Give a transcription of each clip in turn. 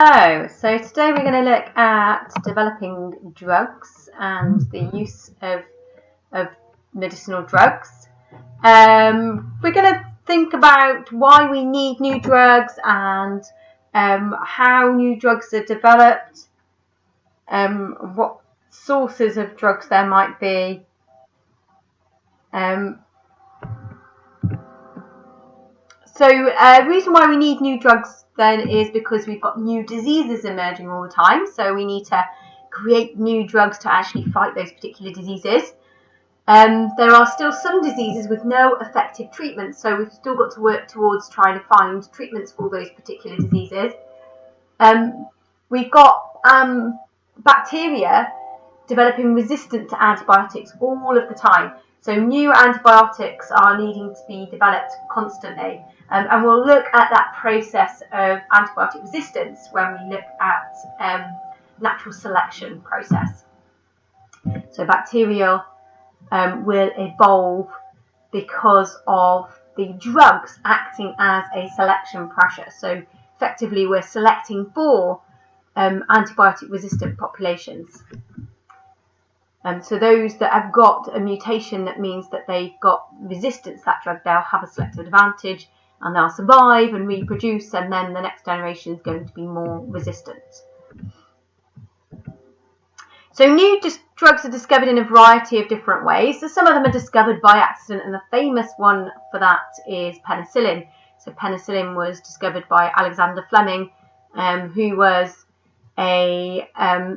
So today we're going to look at developing drugs and the use of medicinal drugs. We're going to think about why we need new drugs and how new drugs are developed, what sources of drugs there might be. The reason why we need new drugs then is because we've got new diseases emerging all the time. So we need to create new drugs to actually fight those particular diseases. There are still some diseases with no effective treatment, so we've still got to work towards trying to find treatments for those particular diseases. We've got bacteria developing resistance to antibiotics all of the time. So new antibiotics are needing to be developed constantly. And we'll look at that process of antibiotic resistance when we look at natural selection process. So bacteria will evolve because of the drugs acting as a selection pressure. So effectively we're selecting for antibiotic resistant populations. So those that have got a mutation that means that they've got resistance to that drug, they'll have a selective advantage and they'll survive and reproduce, and then the next generation is going to be more resistant. So new drugs are discovered in a variety of different ways. So some of them are discovered by accident, and the famous one for that is penicillin. So penicillin was discovered by Alexander Fleming, who was a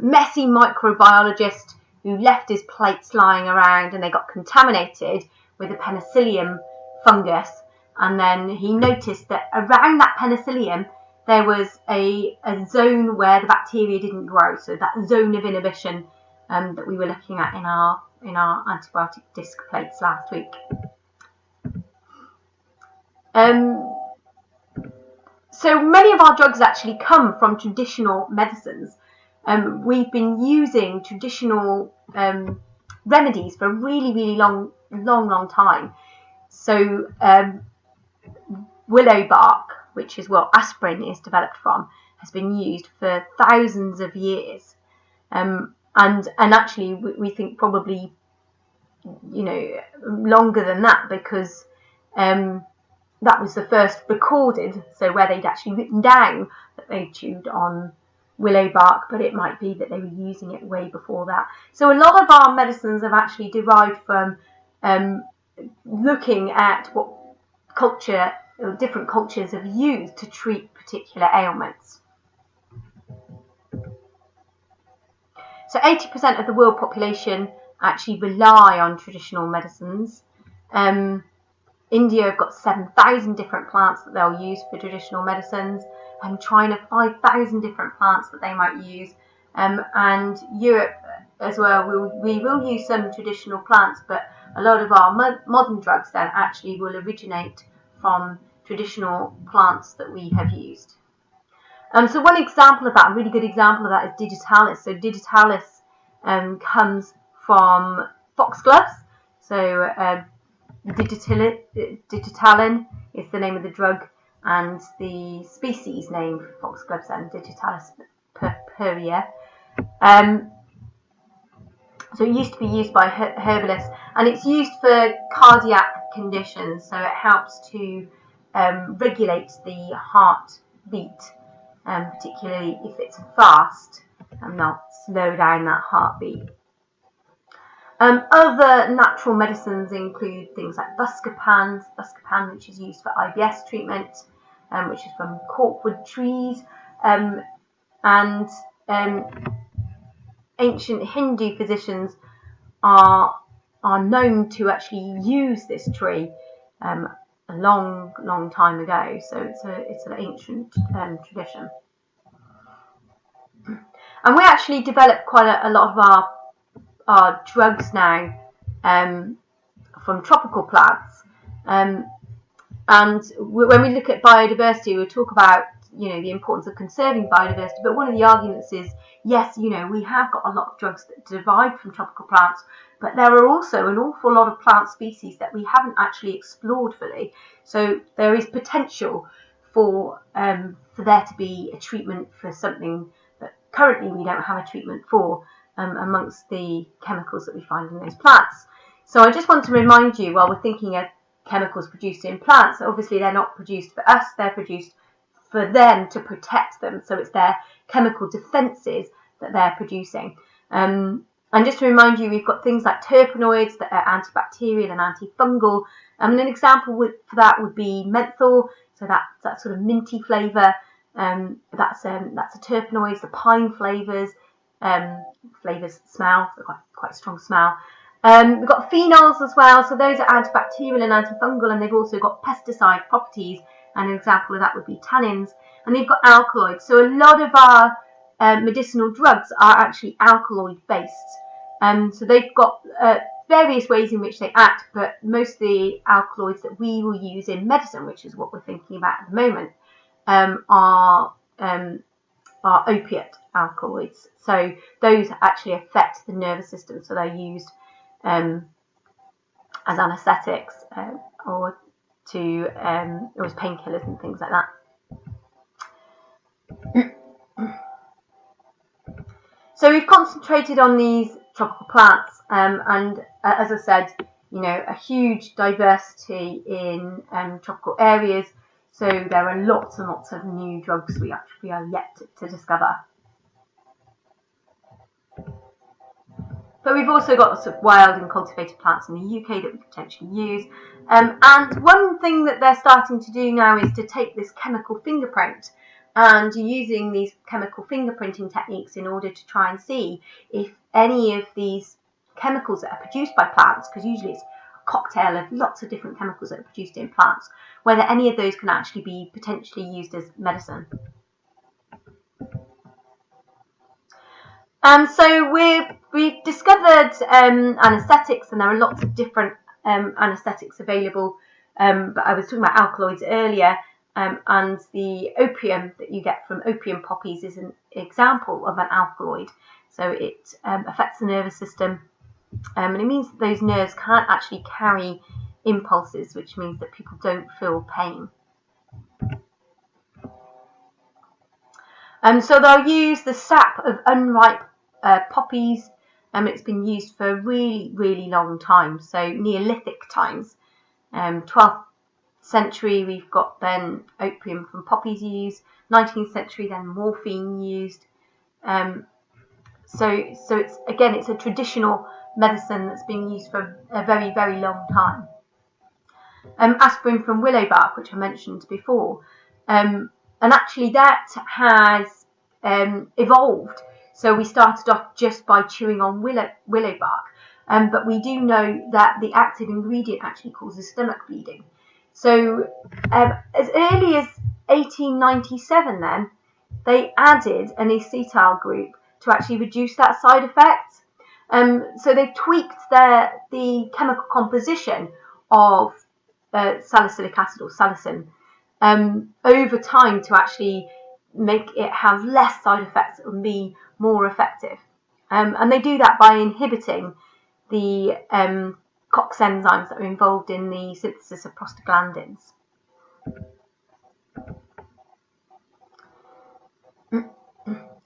messy microbiologist who left his plates lying around and they got contaminated with a penicillium fungus. And then he noticed that around that penicillium there was a zone where the bacteria didn't grow. So that zone of inhibition that we were looking at in our antibiotic disc plates last week. So many of our drugs actually come from traditional medicines. We've been using traditional remedies for a really long time. So willow bark, which is what aspirin is developed from, has been used for thousands of years, and actually we think probably longer than that, because that was the first recorded, so where they'd actually written down that they chewed on willow bark, but it might be that they were using it way before that. So a lot of our medicines have actually derived from looking at what different cultures have used to treat particular ailments. So 80% of the world population actually rely on traditional medicines. India have got 7,000 different plants that they'll use for traditional medicines, and China 5,000 different plants that they might use, and Europe as well. We will use some traditional plants, but a lot of our modern drugs then actually will originate from traditional plants that we have used. So one example of that, a really good example of that, is digitalis. So digitalis comes from foxgloves. So digitalin is the name of the drug, and the species name for foxgloves and digitalis purpurea. So it used to be used by herbalists, and it's used for cardiac conditions. So it helps to regulate the heartbeat, particularly if it's fast, and not slow down that heartbeat. Other natural medicines include things like buscopan, which is used for IBS treatment, which is from corkwood trees, and ancient Hindu physicians are known to actually use this tree a long time ago. So it's an ancient tradition. And we actually develop quite a lot of our drugs now from tropical plants. And when we look at biodiversity, we'll talk about the importance of conserving biodiversity. But one of the arguments is, yes, we have got a lot of drugs that derive from tropical plants, but there are also an awful lot of plant species that we haven't actually explored fully. So there is potential for there to be a treatment for something that currently we don't have a treatment for amongst the chemicals that we find in those plants. So I just want to remind you, while we're thinking of chemicals produced in plants, obviously they're not produced for us, they're produced for them to protect them. So it's their chemical defences that they're producing. And just to remind you, we've got things like terpenoids that are antibacterial and antifungal. And an example for that would be menthol, so that sort of minty flavour. That's a terpenoid. The pine flavours smell, so quite a strong smell. We've got phenols as well, so those are antibacterial and antifungal, and they've also got pesticide properties, and an example of that would be tannins. And they've got alkaloids, so a lot of our medicinal drugs are actually alkaloid based. So they've got various ways in which they act, but most of the alkaloids that we will use in medicine, which is what we're thinking about at the moment, are opiate alkaloids. So those actually affect the nervous system, so they're used as anaesthetics or as painkillers and things like that. So we've concentrated on these tropical plants, and as I said, a huge diversity in tropical areas. So there are lots and lots of new drugs we are yet to discover. But we've also got lots of wild and cultivated plants in the UK that we could potentially use. And one thing that they're starting to do now is to take this chemical fingerprint, and using these chemical fingerprinting techniques in order to try and see if any of these chemicals that are produced by plants, because usually it's a cocktail of lots of different chemicals that are produced in plants, whether any of those can actually be potentially used as medicine. So we've discovered anaesthetics, and there are lots of different anaesthetics available. But I was talking about alkaloids earlier, and the opium that you get from opium poppies is an example of an alkaloid. So it affects the nervous system, and it means that those nerves can't actually carry impulses, which means that people don't feel pain. So they'll use the sap of unripe poppies, and it's been used for a really, really long time, so Neolithic times. 12th century, we've got then opium from poppies used. 19th century, then morphine used. So it's a traditional medicine that's been used for a very, very long time. Aspirin from willow bark, which I mentioned before, and actually that has evolved. So we started off just by chewing on willow bark, but we do know that the active ingredient actually causes stomach bleeding. So as early as 1897 then, they added an acetyl group to actually reduce that side effect. So they tweaked the chemical composition of salicylic acid or salicin over time to actually make it have less side effects and be more effective. And they do that by inhibiting the COX enzymes that are involved in the synthesis of prostaglandins.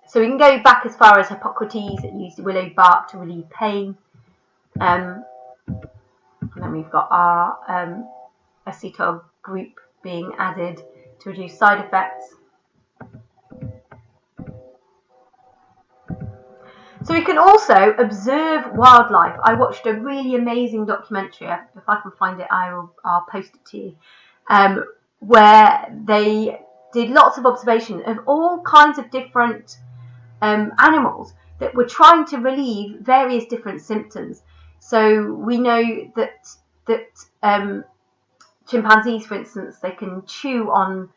So we can go back as far as Hippocrates that used willow bark to relieve pain. And then we've got our acetyl group being added to reduce side effects. So we can also observe wildlife. I watched a really amazing documentary. If I can find it, I'll post it to you, where they did lots of observation of all kinds of different animals that were trying to relieve various different symptoms. So we know that chimpanzees, for instance, they can chew on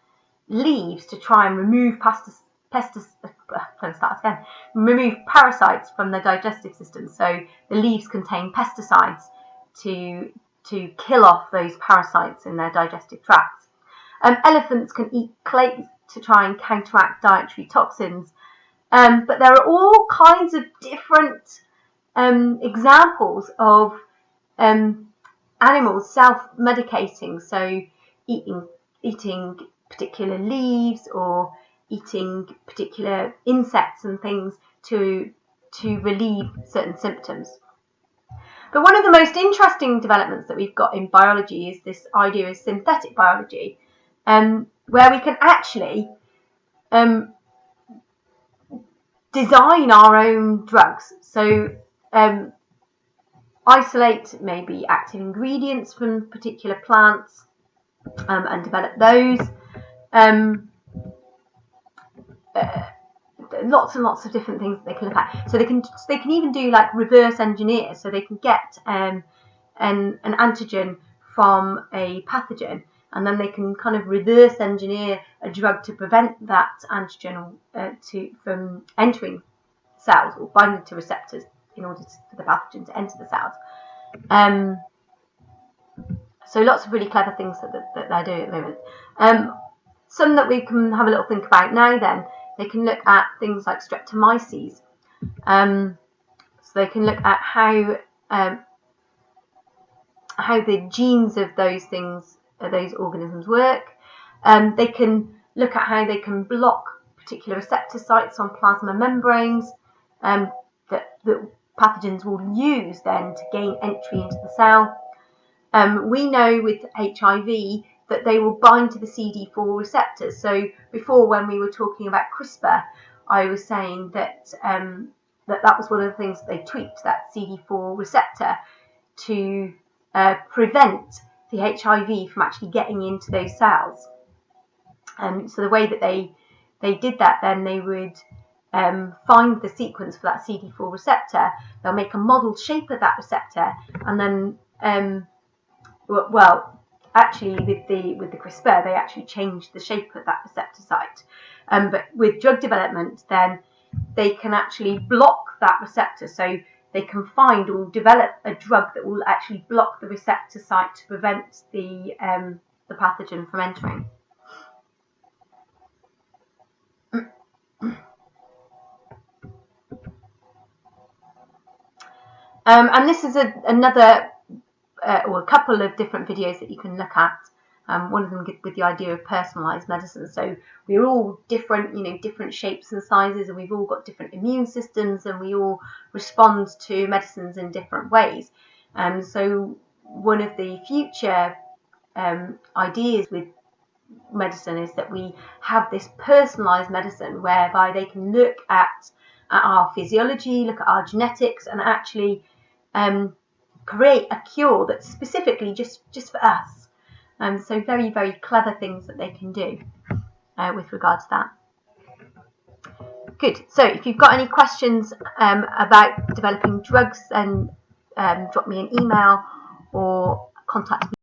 leaves to try and remove remove parasites from the digestive system. So the leaves contain pesticides to kill off those parasites in their digestive tracts. Elephants can eat clay to try and counteract dietary toxins. But there are all kinds of different examples of animals self-medicating. So eating particular leaves or eating particular insects and things to relieve certain symptoms. But one of the most interesting developments that we've got in biology is this idea of synthetic biology, where we can actually design our own drugs. So isolate maybe active ingredients from particular plants and develop those. Lots and lots of different things that they can look at. So they can even do like reverse engineer. So they can get an antigen from a pathogen, and then they can kind of reverse engineer a drug to prevent that antigen from entering cells or binding to receptors in order for the pathogen to enter the cells. So lots of really clever things that they're doing at the moment. Some that we can have a little think about now then, they can look at things like streptomyces. So they can look at how the genes of those things, those organisms work. They can look at how they can block particular receptor sites on plasma membranes that pathogens will use then to gain entry into the cell. We know with HIV that they will bind to the CD4 receptors. So before, when we were talking about CRISPR, I was saying that that was one of the things that they tweaked, that CD4 receptor, to prevent the HIV from actually getting into those cells. So the way that they did that, then they would find the sequence for that CD4 receptor. They'll make a model shape of that receptor, and then actually with the CRISPR, they actually changed the shape of that receptor site. But with drug development, then they can actually block that receptor. So they can find or develop a drug that will actually block the receptor site to prevent the pathogen from entering. And this is another or a couple of different videos that you can look at. One of them with the idea of personalised medicine. So we're all different, different shapes and sizes, and we've all got different immune systems, and we all respond to medicines in different ways. So one of the future ideas with medicine is that we have this personalised medicine whereby they can look at our physiology, look at our genetics, and actually create a cure that's specifically just for us. So very, very clever things that they can do with regard to that. Good. So if you've got any questions about developing drugs, then drop me an email or contact me.